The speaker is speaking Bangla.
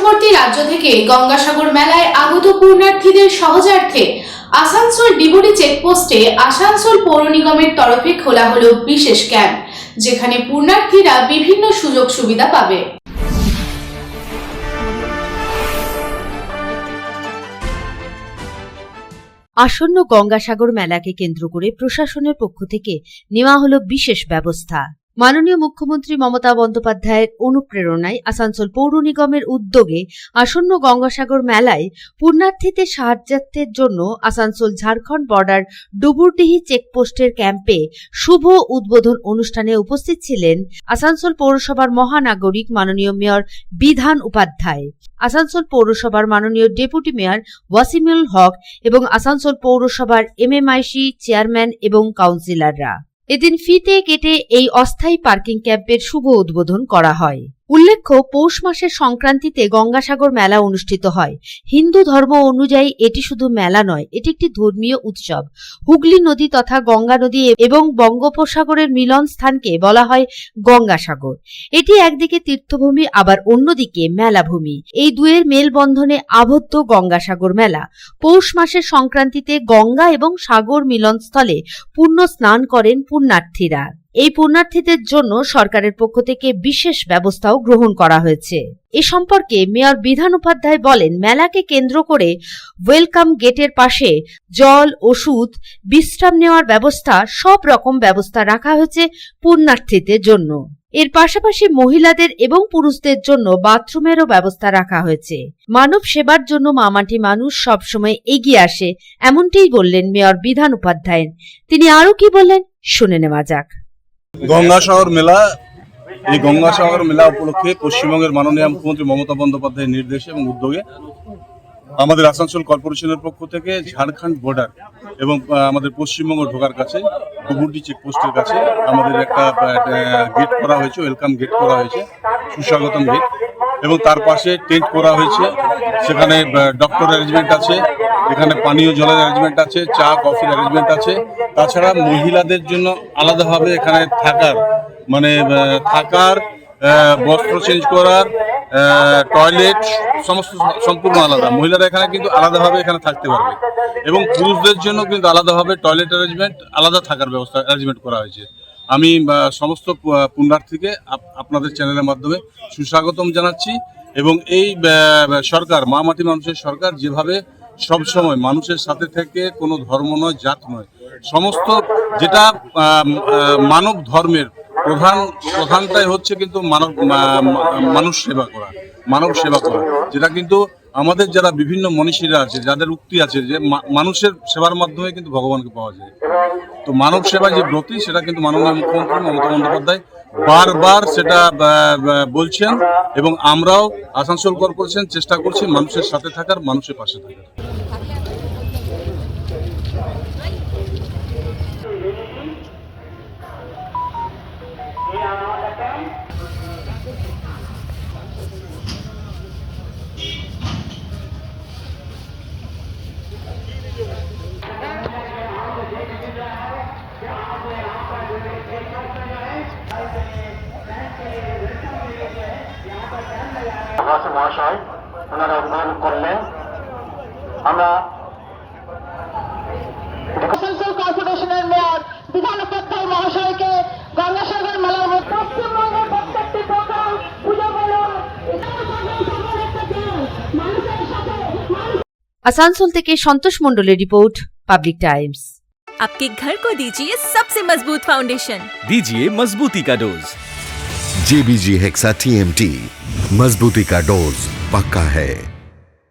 পার্শ্ববর্তী রাজ্য থেকে গঙ্গাসাগর মেলায় আগত পুণ্যার্থীদের সহজার্থে আসানসোল ডিবুটি চেকপোস্টে আসানসোল পৌর নিগমের তরফে খোলা হলো বিশেষ ক্যাম্প, যেখানে পুণ্যার্থীরা বিভিন্ন সুযোগ সুবিধা পাবে। আসন্ন গঙ্গাসাগর মেলাকে কেন্দ্র করে প্রশাসনের পক্ষ থেকে নেওয়া হলো বিশেষ ব্যবস্থা। মাননীয় মুখ্যমন্ত্রী মমতা বন্দ্যোপাধ্যায়ের অনুপ্রেরণায় আসানসোল পৌর নিগমের উদ্যোগে আসন্ন গঙ্গাসাগর মেলায় পুণ্যার্থীদের সাহায্যার্থের জন্য আসানসোল ঝাড়খণ্ড বর্ডার ডুবুরডিহি চেকপোস্টের ক্যাম্পে শুভ উদ্বোধন অনুষ্ঠানে উপস্থিত ছিলেন আসানসোল পৌরসভার মহানাগরিক মাননীয় মেয়র বিধান উপাধ্যায়, আসানসোল পৌরসভার মাননীয় ডেপুটি মেয়র ওয়াসিমুল হক এবং আসানসোল পৌরসভার এমএমআইসি চেয়ারম্যান এবং কাউন্সিলররা। এদিন ফিতে কেটে এই অস্থায়ী পার্কিং ক্যাম্পের শুভ উদ্বোধন করা হয়। উল্লেখ্য, পৌষ মাসের সংক্রান্তিতে গঙ্গাসাগর মেলা অনুষ্ঠিত হয়। হিন্দু ধর্ম অনুযায়ী এটি শুধু মেলা নয়, এটি একটি ধর্মীয় উৎসব। হুগলি নদী তথা গঙ্গা নদী এবং বঙ্গোপসাগরের মিলন স্থানকে বলা হয় গঙ্গাসাগর। এটি একদিকে তীর্থভূমি, আবার অন্যদিকে মেলাভূমি। এই দুয়ের মেলবন্ধনে আবদ্ধ গঙ্গাসাগর মেলা। পৌষ মাসের সংক্রান্তিতে গঙ্গা এবং সাগর মিলনস্থলে পুণ্য স্নান করেন পুণ্যার্থীরা। এই পুণ্যার্থীদের জন্য সরকারের পক্ষ থেকে বিশেষ ব্যবস্থাও গ্রহণ করা হয়েছে। এ সম্পর্কে মেয়র বিধান উপাধ্যায় বলেন, মেলাকে কেন্দ্র করে ওয়েলকাম গেটের পাশে জল, ওষুধ, বিশ্রাম নেওয়ার ব্যবস্থা, সব রকম ব্যবস্থা রাখা হয়েছে পুণ্যার্থীদের জন্য। এর পাশাপাশি মহিলাদের এবং পুরুষদের জন্য বাথরুমেরও ব্যবস্থা রাখা হয়েছে। মানব সেবার জন্য মামাটি মানুষ সবসময় এগিয়ে আসে, এমনটাই বললেন মেয়র বিধান উপাধ্যায়। তিনি আরো কি বললেন শুনে নেওয়া যাক। গঙ্গাসাগর মেলা, এই গঙ্গাসাগর মেলা উপলক্ষে পশ্চিমবঙ্গের মাননীয় মুখ্যমন্ত্রী মমতা বন্দ্যোপাধ্যায়ের নির্দেশে এবং উদ্যোগে আমাদের আসানসোল কর্পোরেশনের পক্ষ থেকে ঝাড়খণ্ড বর্ডার এবং আমাদের পশ্চিমবঙ্গ ঢোকার কাছে ডুবুরডি চেকপোস্টের কাছে আমাদের একটা গেট করা হয়েছে, ওয়েলকাম গেট করা হয়েছে, সুস্বাগতম গেট, এবং তার পাশে টেন্ট করা হয়েছে। সেখানে ডক্টর অ্যারেঞ্জমেন্ট আছে, এখানে পানীয় জলের অ্যারেঞ্জমেন্ট আছে, চা কফির অ্যারেঞ্জমেন্ট আছে। তাছাড়া মহিলাদের জন্য আলাদাভাবে এখানে থাকার বস্ত্র চেঞ্জ করার, টয়লেট সমস্ত সম্পূর্ণ আলাদা। মহিলারা এখানে কিন্তু আলাদাভাবে এখানে থাকতে পারবে, এবং পুরুষদের জন্য কিন্তু আলাদাভাবে টয়লেট অ্যারেঞ্জমেন্ট, আলাদা থাকার ব্যবস্থা অ্যারেঞ্জমেন্ট করা হয়েছে। আমি সমস্ত পুণ্যার্থীকে আপনাদের চ্যানেলের মাধ্যমে সুস্বাগতম জানাচ্ছি, এবং এই সরকার, মা মাটি মানুষের সরকার, যেভাবে সবসময় মানুষের সাথে থেকে কোনো ধর্ম নয়, জাত নয়, সমস্ত যেটা মানব ধর্মের প্রধানটাই হচ্ছে কিন্তু মানুষ সেবা করা, যেটা কিন্তু আমাদের যারা বিভিন্ন মনীষীরা আছে, যাদের উক্তি আছে যে মানুষের সেবার মাধ্যমে কিন্তু ভগবানকে পাওয়া যায়। তো মানব সেবায় যে ব্রতী, সেটা কিন্তু মাননীয় মুখ্যমন্ত্রী মমতা বন্দ্যোপাধ্যায় বারবার সেটা বলছেন, এবং আমরাও আসানসোল কর্পোরেশন চেষ্টা করছি মানুষের সাথে থাকার, মানুষের পাশে থাকার। মহাশয় ওনারা উদ্বোধন করলেন। আমরা আসানসোল কর্পোরেশনের মেয়র বিধান উপাধ্যায় মহাশয়কে গঙ্গাসাগর মেলার পশ্চিমবঙ্গের প্রত্যেকটি প্রোগ্রাম পুজো বলুন আসানসোল থেকে সন্তোষ মণ্ডলের রিपोर्ट, पब्लिक टाइम्स। आपके घर को दीजिए सबसे मजबूत फाउंडेशन, दीजिए मजबूती का डोज। JBG हेक्सा TMT, मजबूती का डोज पक्का है।